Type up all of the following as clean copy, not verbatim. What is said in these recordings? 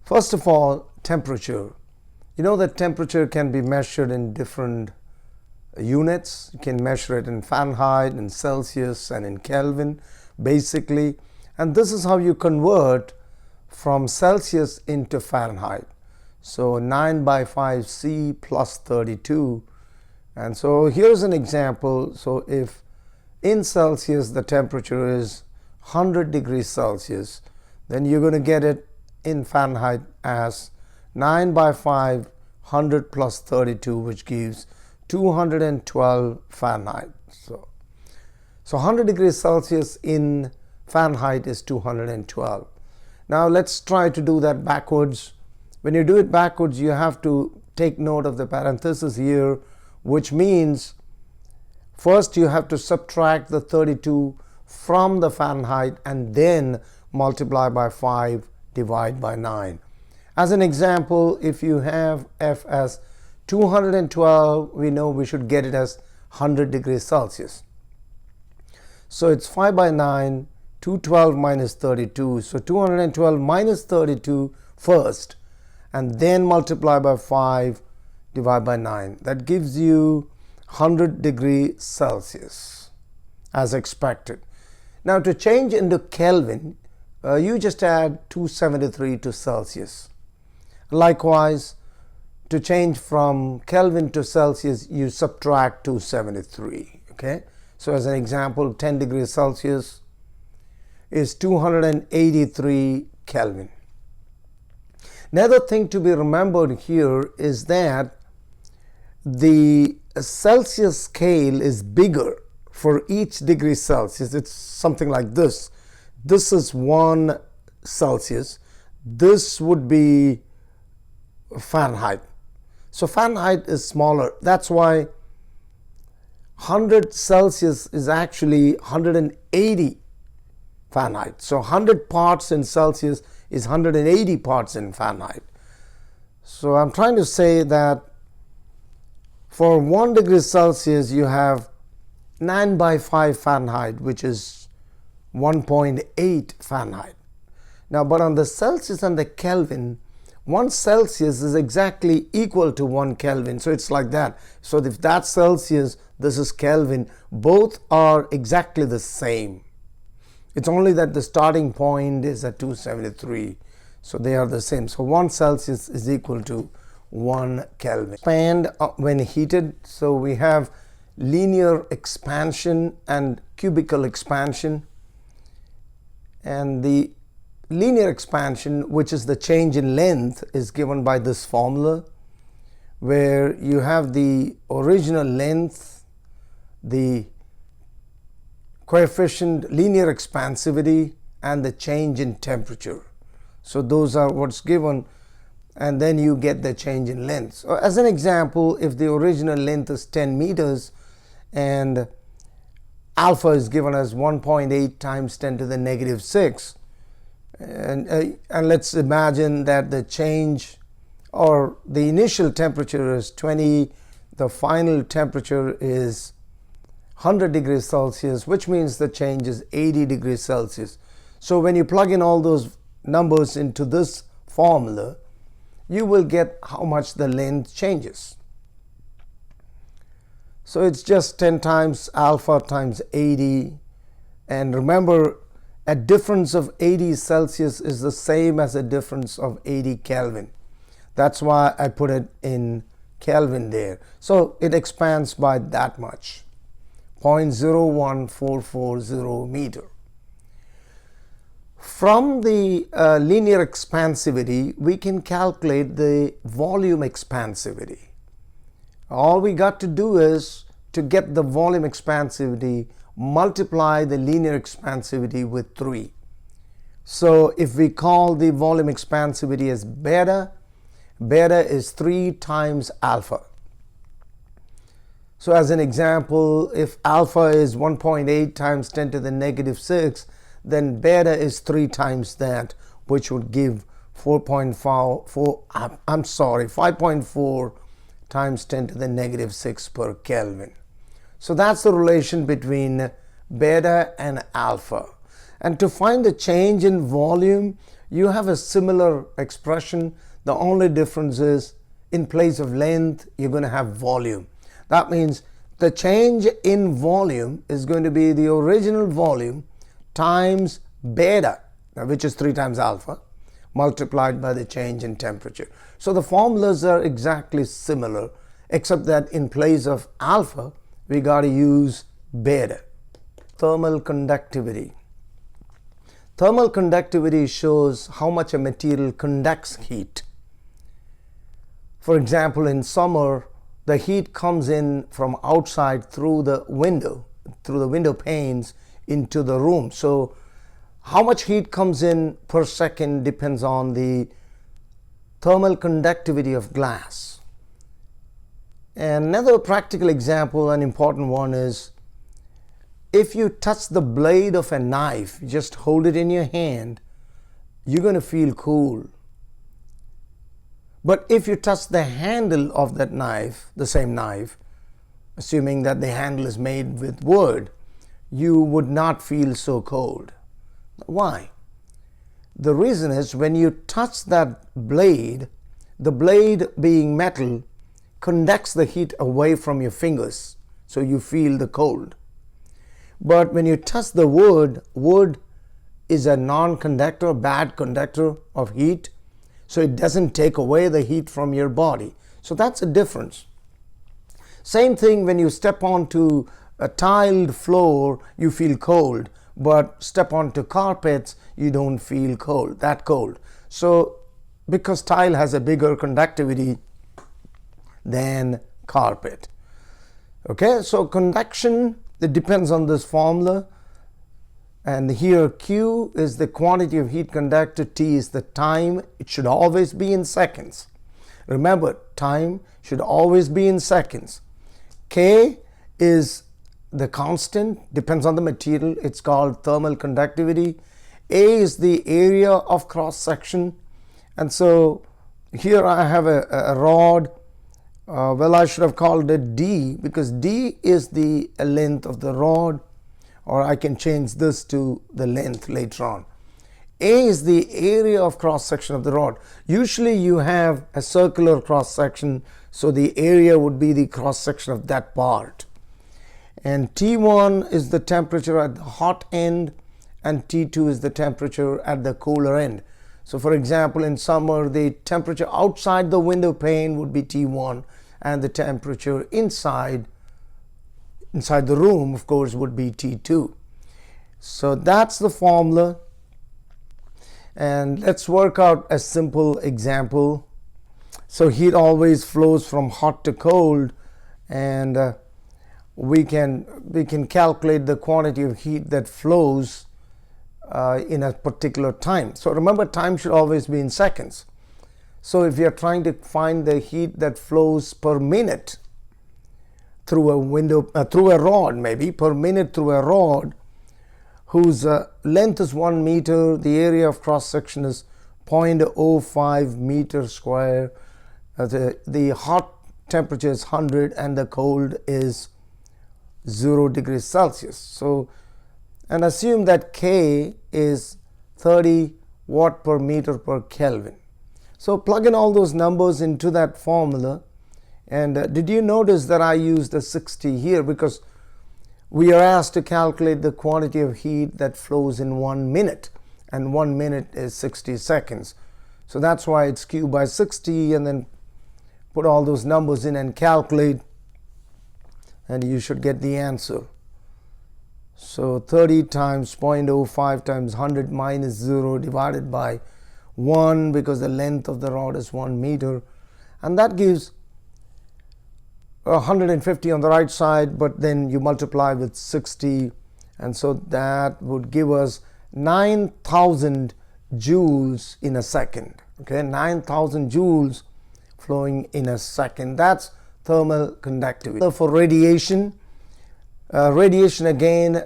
First of all, temperature. You know that temperature can be measured in different units. You can measure it in Fahrenheit, in Celsius, and in Kelvin, basically. And this is how you convert from Celsius into Fahrenheit. So 9 by 5 C plus 32. And so here's an example. So if in Celsius the temperature is 100 degrees Celsius, then you're going to get it in Fahrenheit as 9 by 5, 100 plus 32, which gives 212 Fahrenheit. So 100 degrees Celsius in Fahrenheit is 212. Now let's try to do that backwards. When you do it backwards, you have to take note of the parenthesis here, which means first you have to subtract the 32 from the Fahrenheit and then multiply by 5, divide by 9. As an example, if you have F as 212, we know we should get it as 100 degrees Celsius. So it's 5 by 9, 212 minus 32. So 212 minus 32 first, and then multiply by 5, divide by 9. That gives you 100 degrees Celsius as expected. Now to change into Kelvin, you just add 273 to Celsius. Likewise, to change from Kelvin to Celsius, you subtract 273. Okay, so as an example, 10 degrees Celsius is 283 Kelvin. Another thing to be remembered here is that the Celsius scale is bigger for each degree Celsius. It's something like this. This is 1 Celsius. This would be Fahrenheit. So Fahrenheit is smaller. That's why 100 Celsius is actually 180 Fahrenheit. So 100 parts in Celsius is 180 parts in Fahrenheit. So I'm trying to say that for 1 degree Celsius you have 9 by 5 Fahrenheit, which is 1.8 Fahrenheit. Now, but on the Celsius and the Kelvin, 1 Celsius is exactly equal to 1 Kelvin. So it's like that. So if that's Celsius, this is Kelvin, both are exactly the same. It's only that the starting point is at 273. So they are the same. So 1 Celsius is equal to 1 Kelvin. Expand when heated. So we have linear expansion and cubical expansion. And the linear expansion, which is the change in length, is given by this formula, where you have the original length, the coefficient linear expansivity, and the change in temperature. So those are what's given, and then you get the change in length. So as an example, if the original length is 10 meters and alpha is given as 1.8 times 10 to the negative 6, and let's imagine that the change or the initial temperature is 20, the final temperature is 100 degrees Celsius, which means the change is 80 degrees Celsius. So when you plug in all those numbers into this formula, you will get how much the length changes. So it's just 10 times alpha times 80, and remember, a difference of 80 Celsius is the same as a difference of 80 Kelvin. That's why I put it in Kelvin there. So it expands by that much, 0.01440 meter. From the linear expansivity, we can calculate the volume expansivity. All we got to do is to get the volume expansivity, multiply the linear expansivity with 3. So if we call the volume expansivity as beta, beta is 3 times alpha. So as an example, if alpha is 1.8 times 10 to the negative 6, then beta is 3 times that, which would give 5.4 times 10 to the negative 6 per Kelvin. So that's the relation between beta and alpha. And to find the change in volume, you have a similar expression. The only difference is in place of length, you're going to have volume. That means the change in volume is going to be the original volume times beta, which is 3 times alpha, multiplied by the change in temperature. So the formulas are exactly similar, except that in place of alpha, we got to use beta. Thermal conductivity. Thermal conductivity shows how much a material conducts heat. For example, in summer, the heat comes in from outside through the window panes into the room. So how much heat comes in per second depends on the thermal conductivity of glass. And another practical example, an important one, is if you touch the blade of a knife, just hold it in your hand, you're going to feel cool. But if you touch the handle of that knife, the same knife, assuming that the handle is made with wood, you would not feel so cold. Why? The reason is when you touch that blade, the blade being metal conducts the heat away from your fingers, so you feel the cold. But when you touch the wood, wood is a non-conductor, bad conductor of heat, so it doesn't take away the heat from your body. So that's a difference. Same thing when you step onto a tiled floor, you feel cold, but step onto carpets, you don't feel cold, that cold. So because tile has a bigger conductivity than carpet. Okay, so conduction, it depends on this formula, and here Q is the quantity of heat conducted, T is the time. It should always be in seconds. Remember, time should always be in seconds. K is the constant, depends on the material, it's called thermal conductivity. A is the area of cross section, and so here I have a rod. Well, I should have called it D, because D is the length of the rod, or I can change this to the length later on. A is the area of cross section of the rod. Usually you have a circular cross section, so the area would be the cross section of that part. And T1 is the temperature at the hot end, and T2 is the temperature at the cooler end. So for example, in summer, the temperature outside the window pane would be T1, and the temperature inside the room, of course, would be T2. So that's the formula. And let's work out a simple example. So heat always flows from hot to cold, and we can calculate the quantity of heat that flows in a particular time. So remember, time should always be in seconds. So if you're trying to find the heat that flows per minute through a window, through a rod, maybe per minute through a rod whose length is 1 meter, the area of cross section is 0.05 meters square, the hot temperature is 100 and the cold is 0 degrees Celsius. So, and assume that K is 30 watt per meter per Kelvin. So plug in all those numbers into that formula. And did you notice that I used the 60 here? Because we are asked to calculate the quantity of heat that flows in 1 minute, and 1 minute is 60 seconds. So that's why it's Q by 60, and then put all those numbers in and calculate, and you should get the answer. So 30 times 0.05 times 100 minus 0 divided by 1, because the length of the rod is 1 meter, and that gives 150 on the right side, but then you multiply with 60, and so that would give us 9,000 joules in a second. Okay, 9,000 joules flowing in a second. That's thermal conductivity. So for radiation, radiation again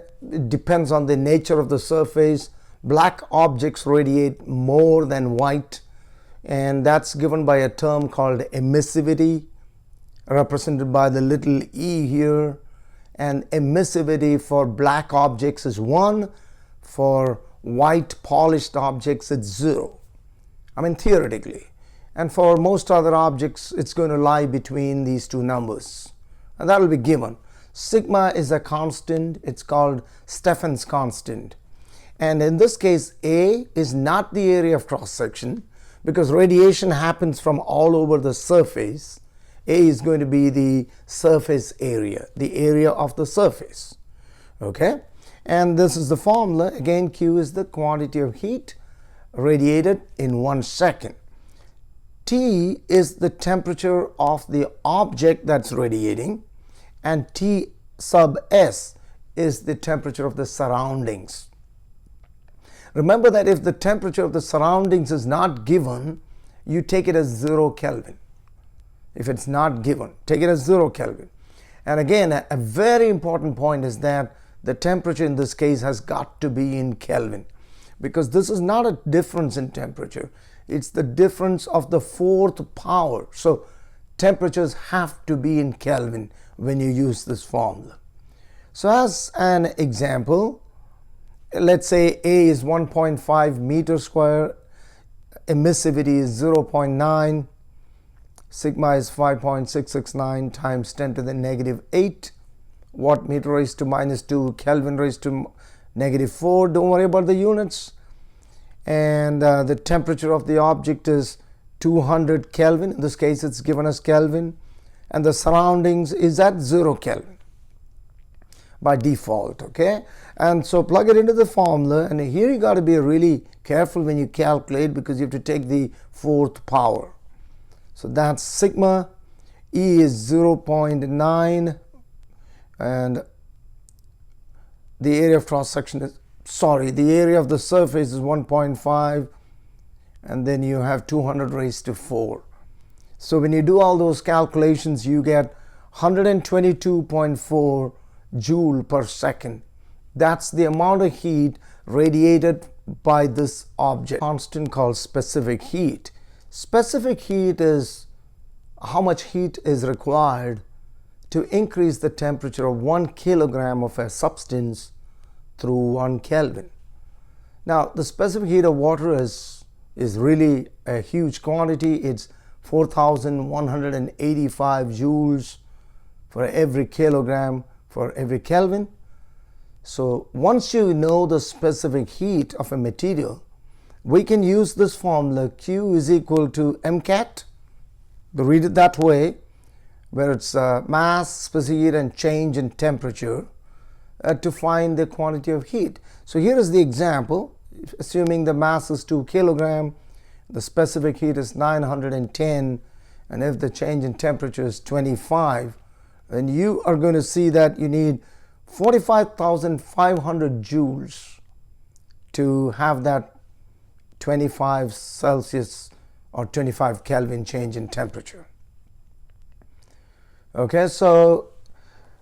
depends on the nature of the surface. Black objects radiate more than white, and that's given by a term called emissivity, represented by the little e here. And emissivity for black objects is 1 For white polished objects, it's 0. I mean, theoretically. And for most other objects, it's going to lie between these two numbers. And that will be given. Sigma is a constant. It's called Stephan's constant. And in this case, A is not the area of cross-section, because radiation happens from all over the surface. A is going to be the surface area, the area of the surface. Okay? And this is the formula. Again, Q is the quantity of heat radiated in 1 second. T is the temperature of the object that's radiating, and T sub S is the temperature of the surroundings. Remember that if the temperature of the surroundings is not given, you take it as 0 Kelvin. If it's not given, take it as 0 Kelvin. And again, a very important point is that the temperature in this case has got to be in Kelvin, because this is not a difference in temperature. It's the difference of the 4th power. So temperatures have to be in Kelvin when you use this formula. So as an example, let's say A is 1.5 meters square, emissivity is 0.9, sigma is 5.669 times 10 to the negative 8 watt meter raised to minus 2, Kelvin raised to negative 4. Don't worry about the units. And the temperature of the object is 200 Kelvin. In this case, it's given as Kelvin. And the surroundings is at 0 Kelvin by default. Okay? And so plug it into the formula. And here you got to be really careful when you calculate, because you have to take the 4th power. So that's sigma. E is 0.9. And the area of cross section is, the area of the surface is 1.5, and then you have 200 raised to 4. So when you do all those calculations, you get 122.4 joule per second. That's the amount of heat radiated by this object. Constant called specific heat. Specific heat is how much heat is required to increase the temperature of 1 kilogram of a substance through 1 Kelvin. Now, the specific heat of water is really a huge quantity. It's 4,185 joules for every kilogram for every Kelvin. So once you know the specific heat of a material, we can use this formula. Q is equal to MCAT. We read it that way, where it's mass, specific heat, and change in temperature to find the quantity of heat. So here is the example. Assuming the mass is 2 kilogram, the specific heat is 910, and if the change in temperature is 25, then you are going to see that you need 45,500 joules to have that 25 Celsius or 25 Kelvin change in temperature. Okay, so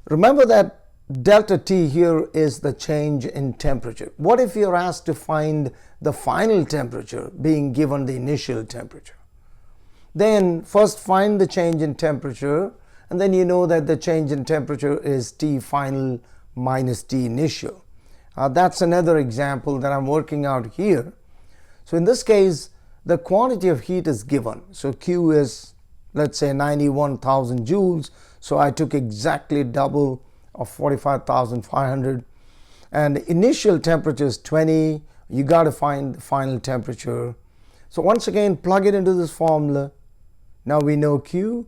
remember that delta T here is the change in temperature. What if you're asked to find the final temperature being given the initial temperature? Then first find the change in temperature, and then you know that the change in temperature is T final minus T initial. That's another example that I'm working out here. So in this case, the quantity of heat is given. So Q is, let's say, 91,000 joules. So I took exactly double of 45,500, and the initial temperature is 20. You got to find the final temperature. So once again, plug it into this formula. Now we know Q,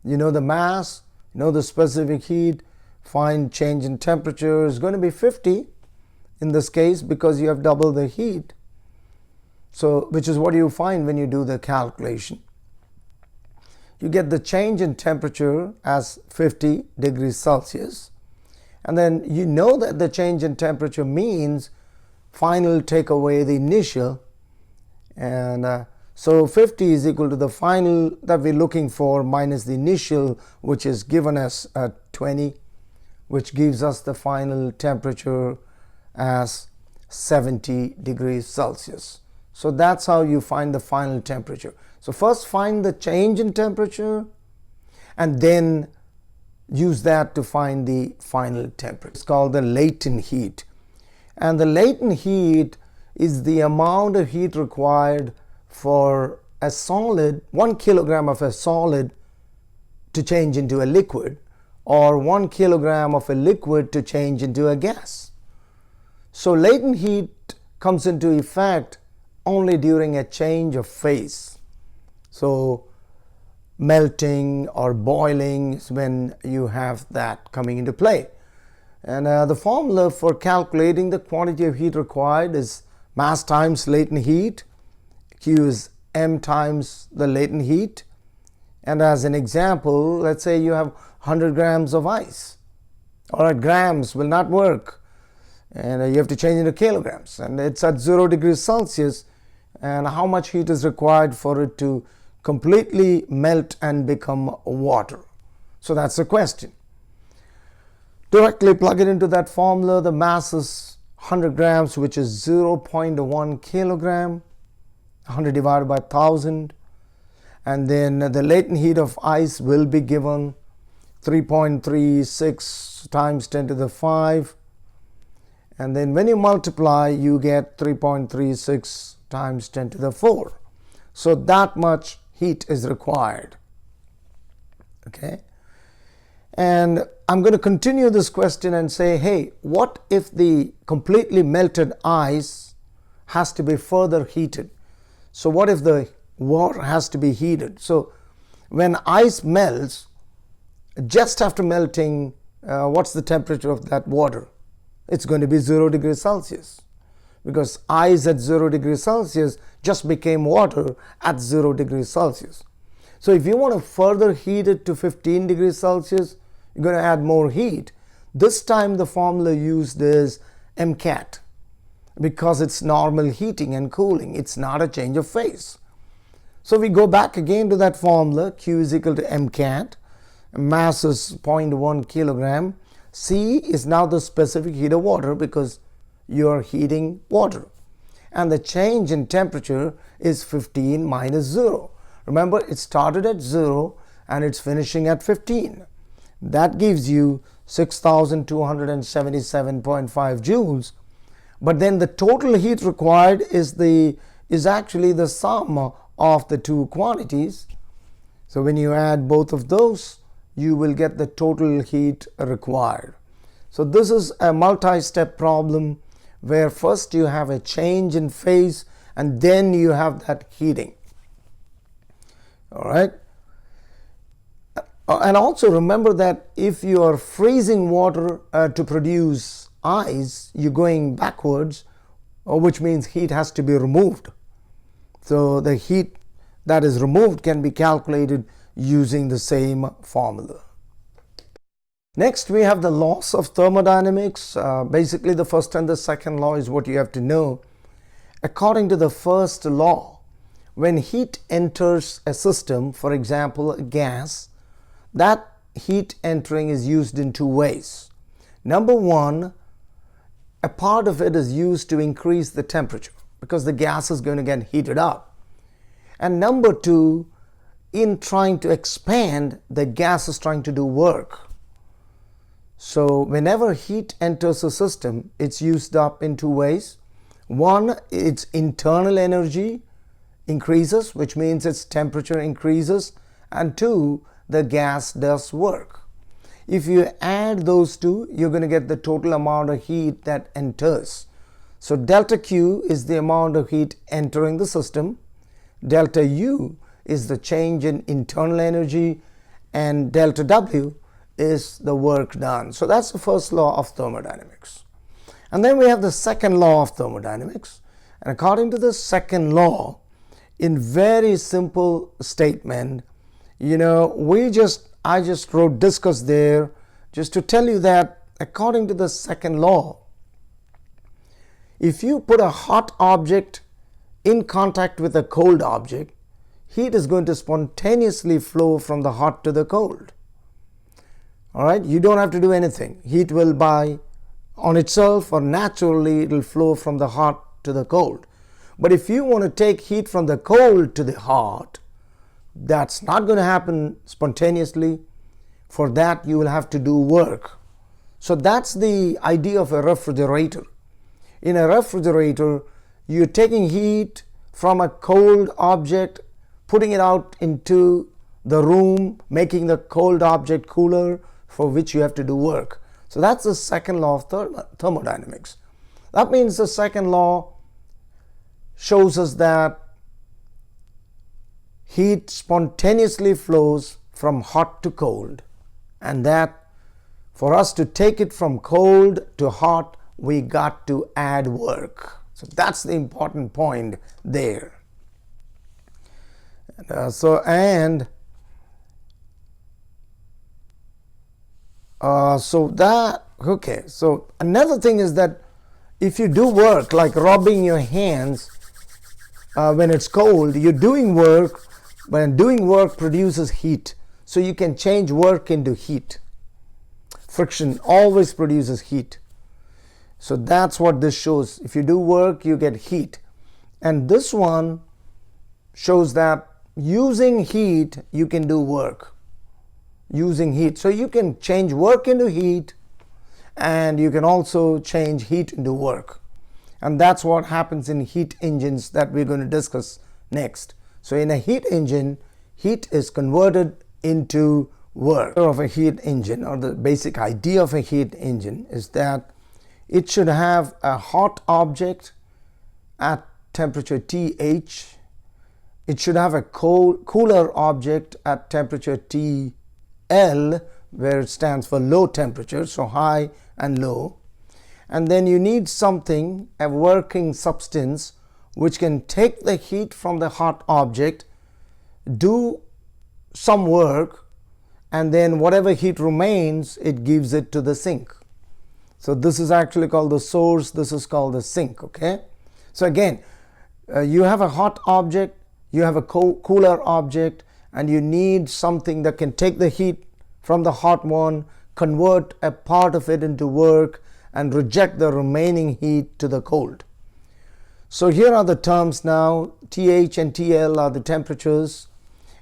you know the mass, you know the specific heat. Find change in temperature is going to be 50 in this case, because you have double the heat. So which is what you find when you do the calculation. You get the change in temperature as 50 degrees Celsius. And then you know that the change in temperature means final take away the initial. And so 50 is equal to the final that we're looking for minus the initial, which is given as 20, which gives us the final temperature as 70 degrees Celsius. So that's how you find the final temperature. So first find the change in temperature, and then use that to find the final temperature. It's called the latent heat. And the latent heat is the amount of heat required for a solid, 1 kilogram of a solid to change into a liquid, or 1 kilogram of a liquid to change into a gas. So latent heat comes into effect only during a change of phase. So melting or boiling is when you have that coming into play. And the formula for calculating the quantity of heat required is mass times latent heat. Q is m times the latent heat. And as an example, let's say you have 100 grams of ice. All right, grams will not work, and you have to change into kilograms, and it's at 0 degrees Celsius. And how much heat is required for it to completely melt and become water? So that's the question. Directly plug it into that formula. The mass is 100 grams, which is 0.1 kilogram. 100 divided by 1000. And then the latent heat of ice will be given 3.36 times 10 to the 5. And then when you multiply, you get 3.36 times 10 to the 4. So that much heat is required. Okay. And I'm going to continue this question and say, hey, what if the completely melted ice has to be further heated? So what if the water has to be heated? So when ice melts, just after melting, what's the temperature of that water? It's going to be 0 degrees Celsius, because ice at 0 degrees Celsius just became water at 0 degrees Celsius. So if you want to further heat it to 15 degrees Celsius, you're going to add more heat. This time the formula used is MCAT, because it's normal heating and cooling. It's not a change of phase. So we go back again to that formula. Q is equal to MCAT. Mass is 0.1 kilogram. C is now the specific heat of water, because you are heating water. And the change in temperature is 15 minus 0. Remember, it started at 0 and it's finishing at 15. That gives you 6,277.5 joules. But then the total heat required is actually the sum of the two quantities. So when you add both of those, you will get the total heat required. So this is a multi-step problem where first you have a change in phase and then you have that heating. All right. And also remember that if you are freezing water to produce ice, you're going backwards, which means heat has to be removed. So the heat that is removed can be calculated using the same formula. Next, we have the laws of thermodynamics. Basically, the first and the second law is what you have to know. According to the first law, when heat enters a system, for example, a gas, that heat entering is used in two ways. Number one, a part of it is used to increase the temperature, because the gas is going to get heated up. And number two, in trying to expand, the gas is trying to do work. So whenever heat enters a system, it's used up in two ways. One, its internal energy increases, which means its temperature increases. And two, the gas does work. If you add those two, you're going to get the total amount of heat that enters. So delta Q is the amount of heat entering the system. Delta U is the change in internal energy, and delta W is the work done. So that's the first law of thermodynamics. And then we have the second law of thermodynamics. And according to the second law, in very simple statement, I just wrote discuss there just to tell you that according to the second law, if you put a hot object in contact with a cold object, heat is going to spontaneously flow from the hot to the cold. All right, you don't have to do anything. Heat will by on itself, or naturally it will flow from the hot to the cold. But if you want to take heat from the cold to the hot, that's not going to happen spontaneously. For that, you will have to do work. So that's the idea of a refrigerator. In a refrigerator, you're taking heat from a cold object, putting it out into the room, making the cold object cooler, for which you have to do work. So that's the second law of thermodynamics. That means the second law shows us that heat spontaneously flows from hot to cold, and that for us to take it from cold to hot, we got to add work. So that's the important point there. So another thing is that if you do work like rubbing your hands when it's cold, you're doing work, but doing work produces heat. So you can change work into heat. Friction always produces heat. So that's what this shows. If you do work, you get heat. And this one shows that using heat, you can do work. Using heat. So you can change work into heat, and you can also change heat into work. And that's what happens in heat engines that we're going to discuss next. So in a heat engine, heat is converted into work. Of a heat engine, or the basic idea of a heat engine, is that it should have a hot object at temperature TH. It should have a cooler object at temperature TL, where it stands for low temperature, so high and low. And then you need something, a working substance, which can take the heat from the hot object, do some work, and then whatever heat remains, it gives it to the sink. So this is actually called the source, this is called the sink. Okay, so again, you have a hot object, you have a cooler object, and you need something that can take the heat from the hot one, convert a part of it into work, and reject the remaining heat to the cold. So here are the terms now. TH and TL are the temperatures,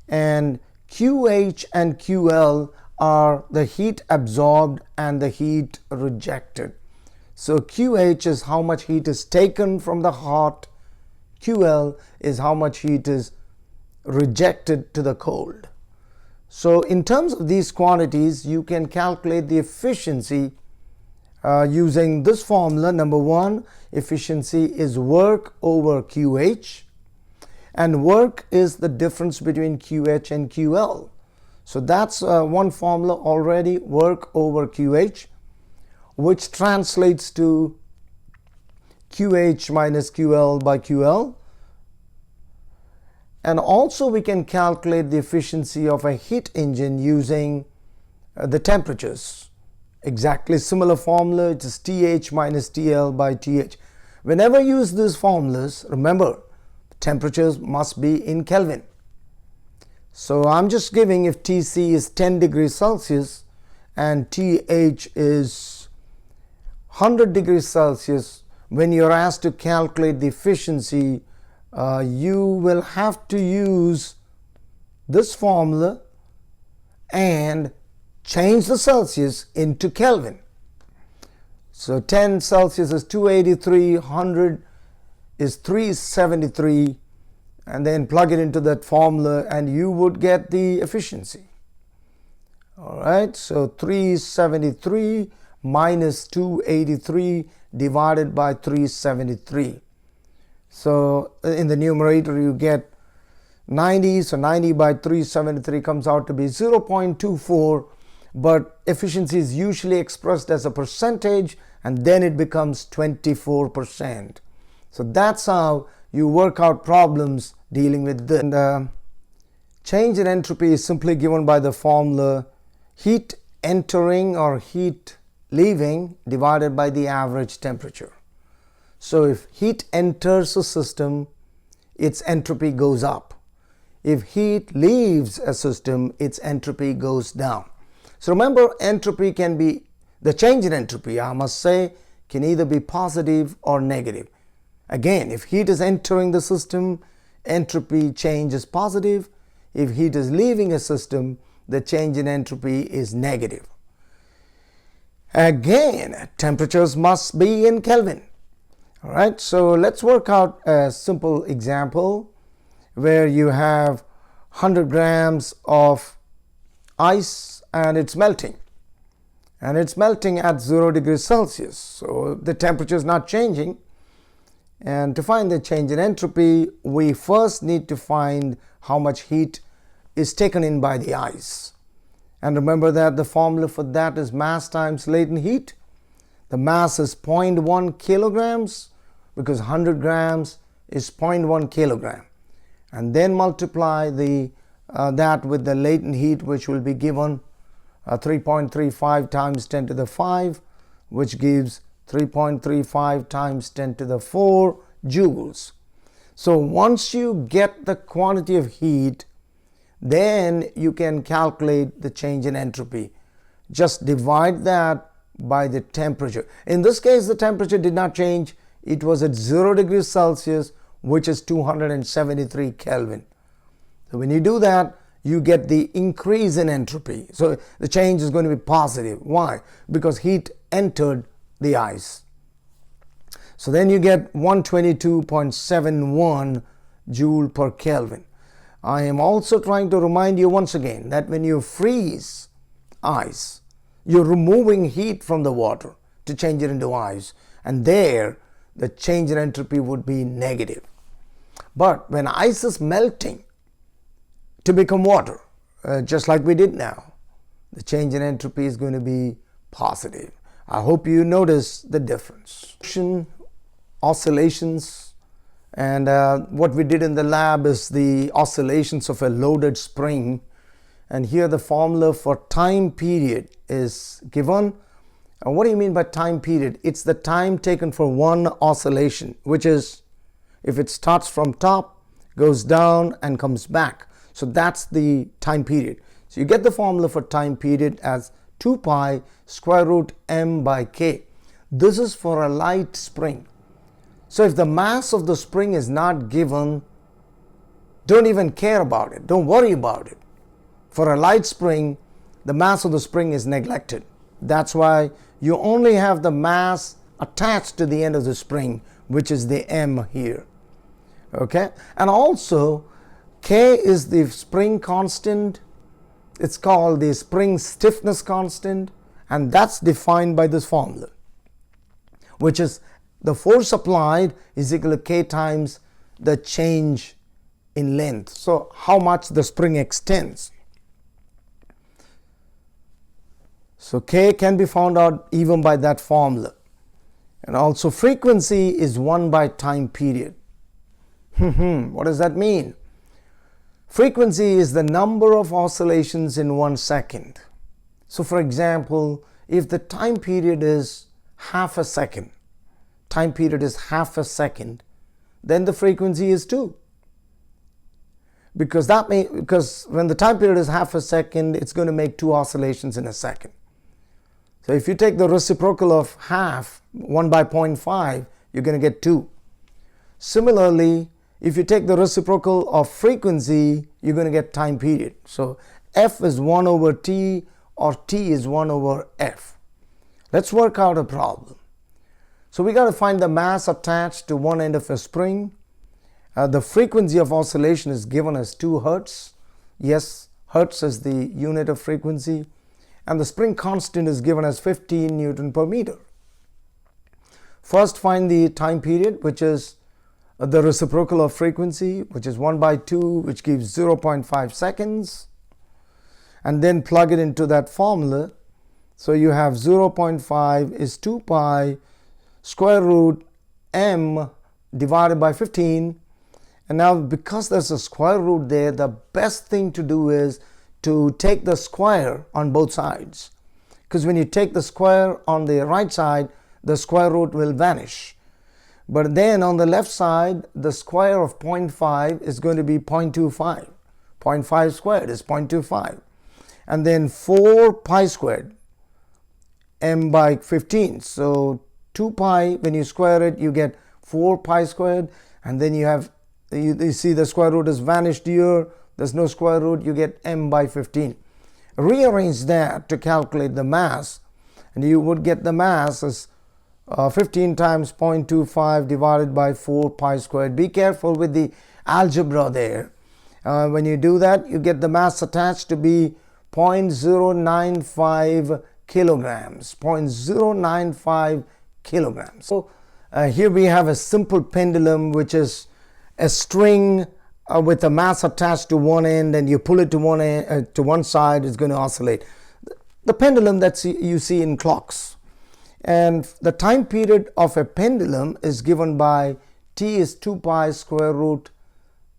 and QH and QL are the heat absorbed and the heat rejected. So QH is how much heat is taken from the hot, QL is how much heat is rejected to the cold. So in terms of these quantities, you can calculate the efficiency using this formula. Number one, efficiency is work over QH, and work is the difference between QH and QL. So that's one formula already, work over QH, which translates to QH minus QL by QL. And also we can calculate the efficiency of a heat engine using the temperatures. Exactly similar formula, it is TH minus TL by TH. Whenever you use these formulas, remember, temperatures must be in Kelvin. So I'm just giving, if TC is 10 degrees Celsius and TH is 100 degrees Celsius, when you're asked to calculate the efficiency, you will have to use this formula and change the Celsius into Kelvin. So 10 Celsius is 283, 100 is 373, and then plug it into that formula and you would get the efficiency. All right, so 373 minus 283 divided by 373. So in the numerator you get 90, so 90 by 373 comes out to be 0.24, but efficiency is usually expressed as a percentage, and then it becomes 24%. So that's how you work out problems dealing with this. And change in entropy is simply given by the formula heat entering or heat leaving divided by the average temperature. So if heat enters a system, its entropy goes up. If heat leaves a system, its entropy goes down. So remember, entropy can be, the change in entropy, I must say, can either be positive or negative. Again, if heat is entering the system, entropy change is positive. If heat is leaving a system, the change in entropy is negative. Again, temperatures must be in Kelvin. All right, so let's work out a simple example where you have 100 grams of ice and it's melting. And it's melting at 0 degrees Celsius. So the temperature is not changing. And to find the change in entropy, we first need to find how much heat is taken in by the ice. And remember that the formula for that is mass times latent heat. The mass is 0.1 kilograms because 100 grams is 0.1 kilogram. And then multiply that with the latent heat, which will be given 3.35 times 10 to the 5, which gives 3.35 times 10 to the 4 joules. So once you get the quantity of heat, then you can calculate the change in entropy. Just divide that by the temperature. In this case, the temperature did not change. It was at 0 degrees Celsius, which is 273 Kelvin. So when you do that, you get the increase in entropy. So the change is going to be positive. Why? Because heat entered the ice. So then you get 122.71 joule per Kelvin. I am also trying to remind you once again that when you freeze ice, you're removing heat from the water to change it into ice. And there, the change in entropy would be negative. But when ice is melting to become water, just like we did now, the change in entropy is going to be positive. I hope you notice the difference. Oscillations, and what we did in the lab is the oscillations of a loaded spring. And here the formula for time period is given. What do you mean by time period? It's the time taken for one oscillation, which is if it starts from top, goes down and comes back. So that's the time period. So you get the formula for time period as 2 pi square root m by k. This is for a light spring. So if the mass of the spring is not given, don't even care about it. Don't worry about it. For a light spring, the mass of the spring is neglected. That's why you only have the mass attached to the end of the spring, which is the m here. Okay? And also, K is the spring constant. It's called the spring stiffness constant, and that's defined by this formula, which is the force applied is equal to K times the change in length. So how much the spring extends. So K can be found out even by that formula. And also frequency is 1 by time period. What does that mean? Frequency is the number of oscillations in 1 second. So for example, if the time period is half a second, then the frequency is 2. Because when the time period is half a second, it's going to make 2 oscillations in a second. So if you take the reciprocal of half, 1 by 0.5, you're going to get 2. Similarly, if you take the reciprocal of frequency, you're going to get time period. So f is 1 over t, or t is 1 over f. Let's work out a problem. So we got to find the mass attached to one end of a spring. The frequency of oscillation is given as 2 hertz. Yes, hertz is the unit of frequency. And the spring constant is given as 15 Newton per meter. First find the time period, which is the reciprocal of frequency, which is 1 by 2, which gives 0.5 seconds. And then plug it into that formula. So you have 0.5 is 2 pi square root m divided by 15. And now because there's a square root there, the best thing to do is to take the square on both sides. Because when you take the square on the right side, the square root will vanish. But then on the left side, the square of 0.5 is going to be 0.25. 0.5 squared is 0.25. And then 4 pi squared, m by 15. So 2 pi, when you square it, you get 4 pi squared. And then you see the square root has vanished here. There's no square root, you get m by 15. Rearrange that to calculate the mass, and you would get the mass as 15 times 0.25 divided by 4 pi squared. Be careful with the algebra there. When you do that, you get the mass attached to be 0.095 kilograms. 0.095 kilograms. So here we have a simple pendulum, which is a string with a mass attached to one end, and you pull it to one end, to one side, it's going to oscillate. The pendulum that you see in clocks. And the time period of a pendulum is given by t is 2 pi square root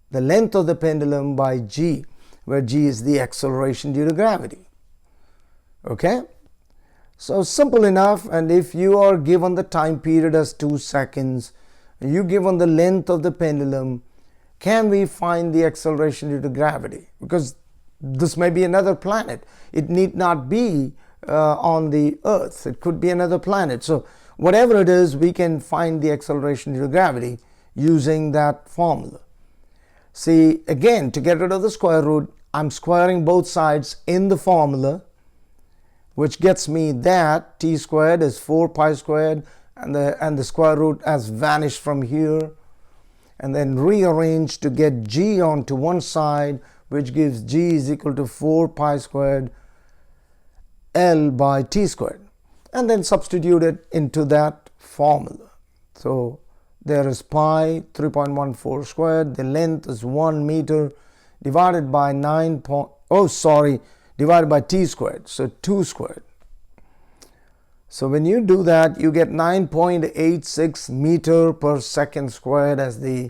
the length of the pendulum by g, where g is the acceleration due to gravity. Okay, so simple enough. And if you are given the time period as 2 seconds, you given the length of the pendulum, can we find the acceleration due to gravity? Because this may be another planet. It need not be on the Earth. It could be another planet. So whatever it is, we can find the acceleration due to gravity using that formula. See, again, to get rid of the square root, I'm squaring both sides in the formula, which gets me that t squared is 4 pi squared, and the square root has vanished from here, and then rearrange to get g onto one side, which gives g is equal to 4 pi squared L by t squared, and then substitute it into that formula. So there is pi 3.14 squared, the length is 1 meter, divided by divided by t squared, so 2 squared. So when you do that, you get 9.86 meter per second squared as the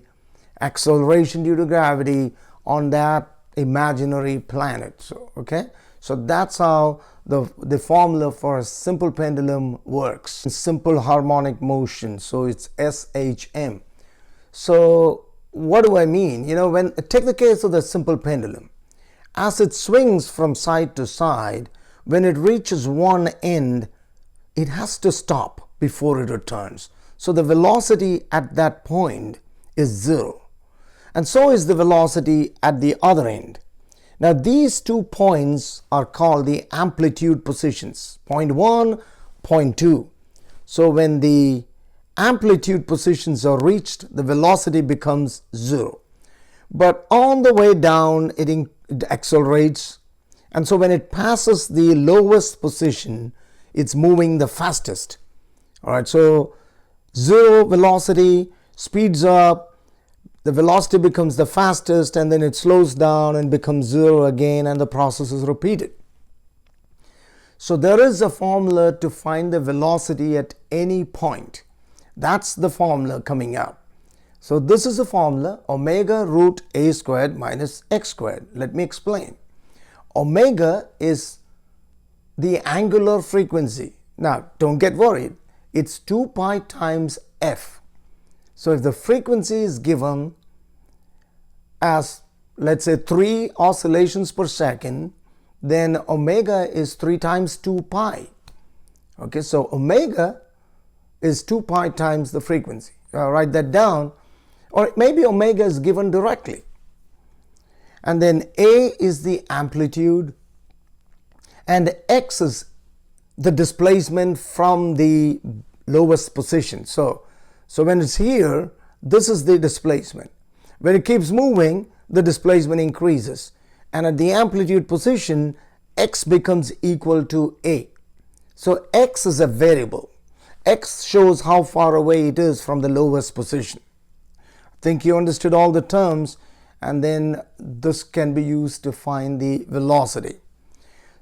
acceleration due to gravity on that imaginary planet. So okay, so that's how the formula for a simple pendulum works. Simple harmonic motion, so it's SHM. So what do I mean? When take the case of the simple pendulum, as it swings from side to side, when it reaches one end, it has to stop before it returns. So the velocity at that point is 0, and so is the velocity at the other end. Now these 2 points are called the amplitude positions, point 1, point 2. So when the amplitude positions are reached, the velocity becomes 0. But on the way down, it accelerates, and so when it passes the lowest position, it's moving the fastest. All right, so 0 velocity speeds up, the velocity becomes the fastest, and then it slows down and becomes 0 again, and the process is repeated. So there is a formula to find the velocity at any point. That's the formula coming out. So this is the formula, omega root a squared minus x squared. Let me explain. Omega is the angular frequency. Now don't get worried, it's 2 pi times f. So if the frequency is given as, let's say, 3 oscillations per second, then omega is 3 times 2 pi. Okay, so omega is 2 pi times the frequency. I'll write that down, or maybe omega is given directly. And then a is the amplitude, and x is the displacement from the lowest position. So when it's here, this is the displacement. When it keeps moving, the displacement increases, and at the amplitude position, x becomes equal to a. So x is a variable. X shows how far away it is from the lowest position. I think you understood all the terms, and then this can be used to find the velocity.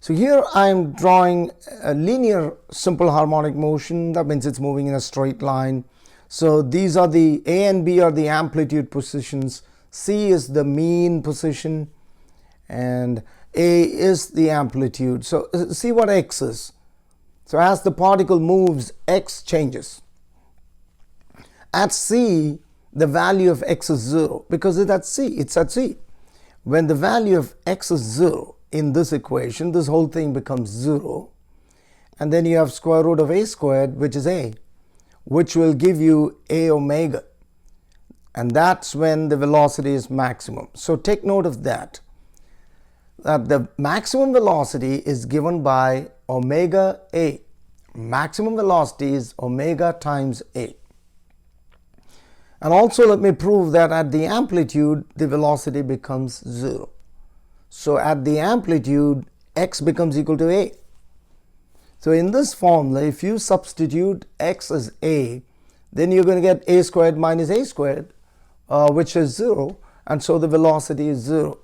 So here I am drawing a linear simple harmonic motion. That means it's moving in a straight line. So these are the A and B are the amplitude positions, C is the mean position, and A is the amplitude. So see what x is. So as the particle moves, x changes. At C, the value of x is 0 because it's at C. It's at C. When the value of x is 0 in this equation, this whole thing becomes 0. And then you have square root of a squared, which is a, which will give you a omega. And that's when the velocity is maximum. So take note of that. That the maximum velocity is given by omega a maximum velocity is omega times A. And also let me prove that at the amplitude the velocity becomes 0. So at the amplitude x becomes equal to A. So in this formula, if you substitute x as A, then you're going to get a squared minus a squared, which is 0, and so the velocity is 0.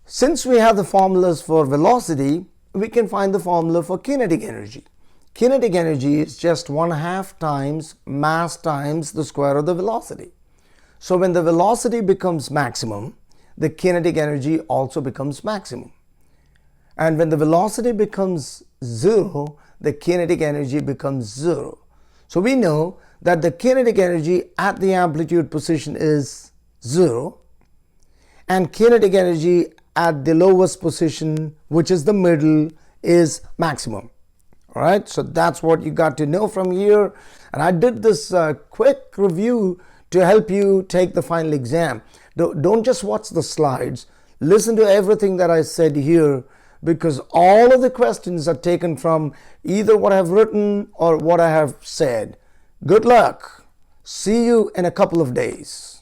Since we have the formulas for velocity, we can find the formula for kinetic energy. Kinetic energy is just 1/2 times mass times the square of the velocity. So when the velocity becomes maximum, the kinetic energy also becomes maximum. And when the velocity becomes 0, the kinetic energy becomes 0. So we know that the kinetic energy at the amplitude position is 0, and kinetic energy at the lowest position, which is the middle, is maximum. All right, so that's what you got to know from here. And I did this quick review to help you take the final exam. Don't just watch the slides. Listen to everything that I said here, because all of the questions are taken from either what I have written or what I have said. Good luck. See you in a couple of days.